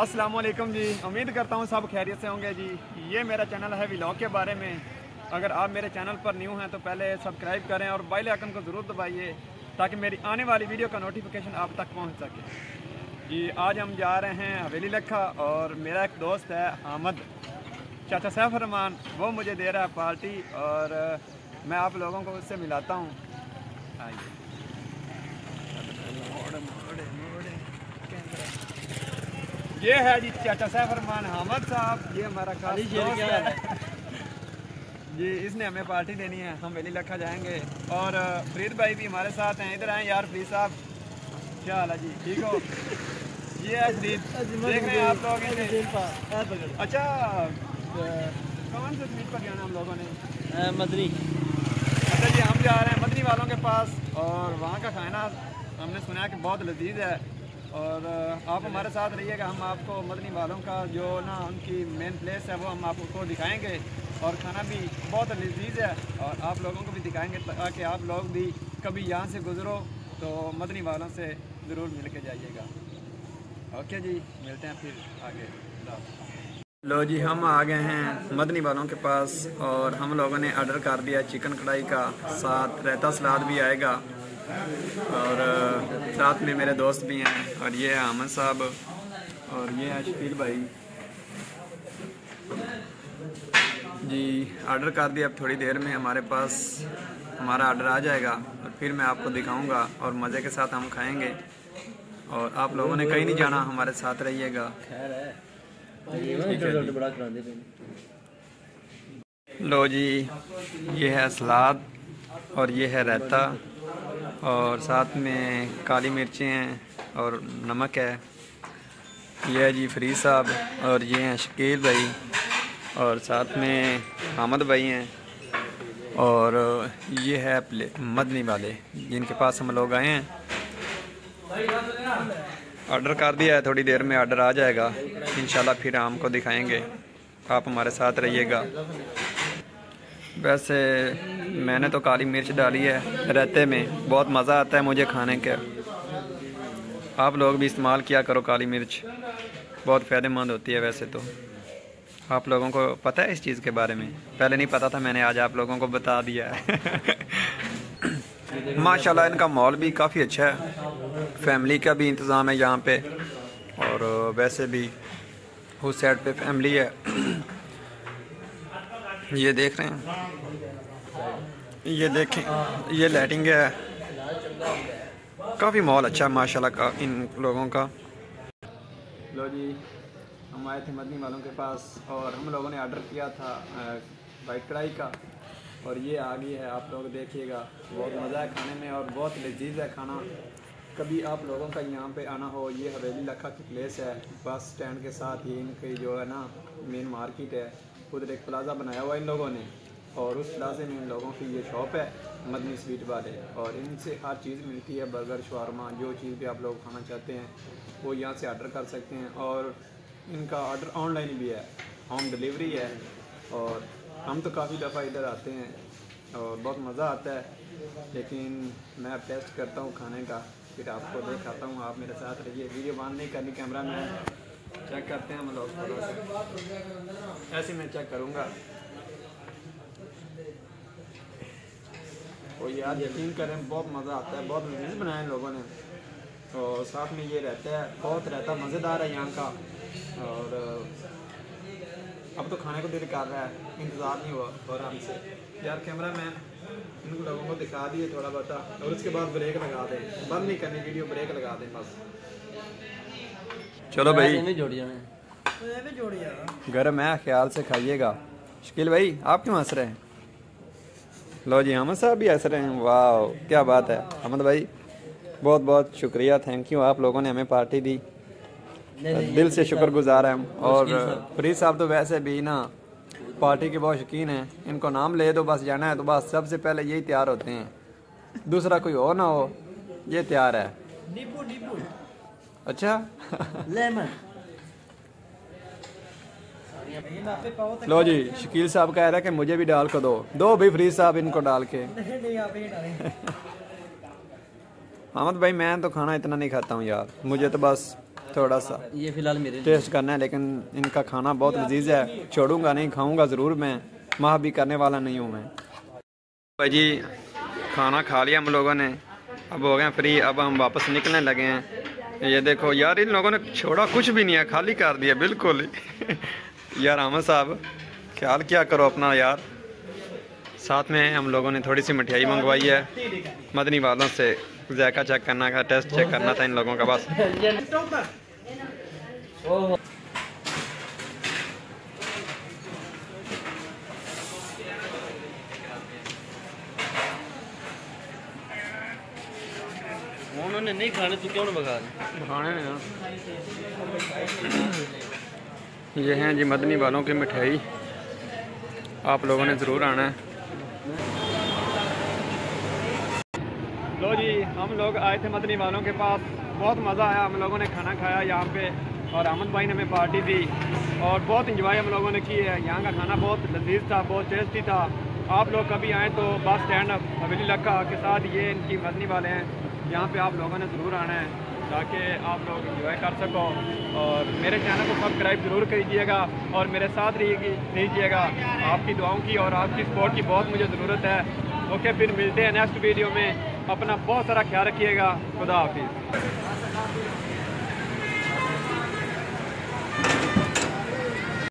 अस्सलाम वालेकुम जी। उम्मीद करता हूँ सब खैरियत से होंगे जी। ये मेरा चैनल है व्लॉग के बारे में। अगर आप मेरे चैनल पर न्यू हैं तो पहले सब्सक्राइब करें और बेल आइकन को ज़रूर दबाइए ताकि मेरी आने वाली वीडियो का नोटिफिकेशन आप तक पहुँच सके जी। आज हम जा रहे हैं हवेली लखा और मेरा एक दोस्त है हामिद, चाचा सैफ रहमान, वो मुझे दे रहा है पार्टी और मैं आप लोगों को उससे मिलाता हूँ। आइए। ये है जी चाचा सैफ रहमान हामिद साहब, ये हमारा खास दोस्त है जी। इसने हमें पार्टी देनी है, हम हवेली लखा जाएंगे और फरीद भाई भी हमारे साथ हैं। इधर आए यार फरीद साहब, क्या हाल है जी, ठीक हो? ये है फरीद, देख रहे हैं आप लोग। अच्छा, कौन से स्वीट पर जाना हम लोगों ने? मदनी। अच्छा जी, हम जा रहे हैं मदनी वालों के पास और वहाँ का खाना हमने सुना है कि बहुत लजीज है और आप हमारे साथ रहिएगा। हम आपको मदनी वालों का जो ना उनकी मेन प्लेस है वो हम आपको दिखाएंगे और खाना भी बहुत लजीज है और आप लोगों को भी दिखाएंगे ताकि आप लोग भी कभी यहाँ से गुजरो तो मदनी वालों से ज़रूर मिल के जाइएगा। ओके जी, मिलते हैं फिर आगे। लो जी, हम आ गए हैं मदनी वालों के पास और हम लोगों ने ऑर्डर कर दिया चिकन कढ़ाई का, साथ रायता सलाद भी आएगा और साथ में मेरे दोस्त भी हैं और ये है हामिद साहब और ये है शकील भाई जी। ऑर्डर कर दिया, अब थोड़ी देर में हमारे पास हमारा ऑर्डर आ जाएगा और फिर मैं आपको दिखाऊंगा और मज़े के साथ हम खाएंगे और आप लोगों ने कहीं नहीं जाना, हमारे साथ रहिएगा। लो जी, ये है सलाद और ये है रायता और साथ में काली मिर्चें हैं और नमक है। ये है जी फरीद साहब और ये हैं शकील भाई और साथ में हामिद भाई हैं और ये है मदनी वाले जिनके पास हम लोग आए हैं। ऑर्डर कर दिया है, थोड़ी देर में ऑर्डर आ जाएगा इंशाल्लाह, फिर हमको दिखाएंगे, आप हमारे साथ रहिएगा। वैसे मैंने तो काली मिर्च डाली है रायते में, बहुत मज़ा आता है मुझे खाने का। आप लोग भी इस्तेमाल किया करो, काली मिर्च बहुत फ़ायदेमंद होती है। वैसे तो आप लोगों को पता है इस चीज़ के बारे में? पहले नहीं पता था, मैंने आज आप लोगों को बता दिया है। माशाल्लाह इनका मॉल भी काफ़ी अच्छा है, फैमिली का भी इंतज़ाम है यहाँ पे और वैसे भी उस साइड पे फैमिली है। ये देख रहे हैं, ये देखें, ये लाइटिंग है, काफ़ी मॉल अच्छा है माशाल्लाह का इन लोगों का। लो जी, हम आए थे मदनी वालों के पास और हम लोगों ने ऑर्डर किया था वाइट कढ़ाई का और ये आ गई है, आप लोग देखिएगा। बहुत मज़ा है खाने में और बहुत लजीज है खाना। कभी आप लोगों का यहाँ पे आना हो, ये हवेली लखा की प्लेस है, बस स्टैंड के साथ ही इनकी जो है ना मेन मार्केट है, उधर एक प्लाज़ा बनाया हुआ है इन लोगों ने और उस प्लाज़े में इन लोगों की ये शॉप है मदनी स्वीट वाले और इनसे हर चीज़ मिलती है, बर्गर शवारमा, जो चीज़ भी आप लोग खाना चाहते हैं वो यहाँ से ऑर्डर कर सकते हैं और इनका ऑर्डर ऑनलाइन भी है, होम डिलीवरी है और हम तो काफ़ी दफ़ा इधर आते हैं और बहुत मज़ा आता है। लेकिन मैं टेस्ट करता हूँ खाने का, फिर आपको दिखाता हूँ, आप मेरे साथ रहिए। वीडियो बंद नहीं करनी, कैमरा मैन चेक करते हैं हम लोग थोड़ा सा, ऐसे मैं चेक करूँगा। और यार यकीन करें बहुत मज़ा आता है, बहुत लजीज बनाया इन लोगों ने और साथ में ये रहता है, बहुत रहता मज़ेदार है यहाँ का और अब तो खाने को दिल कर रहा है, इंतज़ार नहीं हुआ और हमसे। यार कैमरा मैन इन लोगों को दिखा दिए थोड़ा बहुत और उसके बाद ब्रेक लगा दें, बंद नहीं करनी वीडियो, ब्रेक लगा दें बस। चलो भाई, गर्म है, ख्याल से खाइएगा। शकील भाई आप क्यों हंस रहे हैं? लो जी, हम साहब भी हंस रहे हैं, वाह क्या बात है। अहमद भाई बहुत बहुत शुक्रिया, थैंक यू, आप लोगों ने हमें पार्टी दी, दिल से शुक्रगुजार हैं हम। और फरीद साहब तो वैसे भी ना पार्टी के बहुत शौकीन हैं, इनको नाम ले दो बस, जाना है तो बस सबसे पहले यही तैयार होते हैं, दूसरा कोई और ना हो, ये तैयार है। अच्छा लेमन। लो जी, शकील साहब कह रहा है कि मुझे भी डाल कर दो भाई फरीद साहब इनको डाल के। अहमद भाई मैं तो खाना इतना नहीं खाता हूँ यार, मुझे तो बस थोड़ा सा ये फ़िलहाल मेरे टेस्ट करना है, लेकिन इनका खाना बहुत लजीज है, छोड़ूंगा नहीं, खाऊंगा ज़रूर। मैं माह भी करने वाला नहीं हूँ मैं। भाई जी खाना खा लिया हम लोगों ने, अब हो गए फ्री, अब हम वापस निकलने लगे हैं। ये देखो यार, इन लोगों ने छोड़ा कुछ भी नहीं है, खाली कर दिया बिल्कुल ही। यार अहमद साहब ख्याल क्या करो अपना यार। साथ में हम लोगों ने थोड़ी सी मिठाई मंगवाई है मदनी वालों से, जायका चेक करना था, टेस्ट चेक करना था इन लोगों का बस। उन्होंने नहीं खाने तो क्यों बगा खाने ना। ये हैं जी मदनी वालों की मिठाई, आप लोगों ने ज़रूर आना है। लो जी हम लोग आए थे मदनी वालों के पास, बहुत मज़ा आया, हम लोगों ने खाना खाया यहाँ पे, और अहमद भाई ने हमें पार्टी दी और बहुत इंजॉय हम लोगों ने की है। यहाँ का खाना बहुत लजीज था, बहुत टेस्टी था। आप लोग कभी आएँ तो बस स्टैंड हवेली लक्का के साथ ये इनकी मदनी वाले हैं, यहाँ पे आप लोगों ने ज़रूर आना है ताकि आप लोग इंजॉय कर सको। और मेरे चैनल को सब्सक्राइब ज़रूर कीजिएगा और मेरे साथ रहिएगा। आपकी दुआओं की और आपकी सपोर्ट की बहुत मुझे ज़रूरत है। ओके, फिर मिलते हैं नेक्स्ट वीडियो में। अपना बहुत सारा ख्याल रखिएगा। खुदा हाफिज़।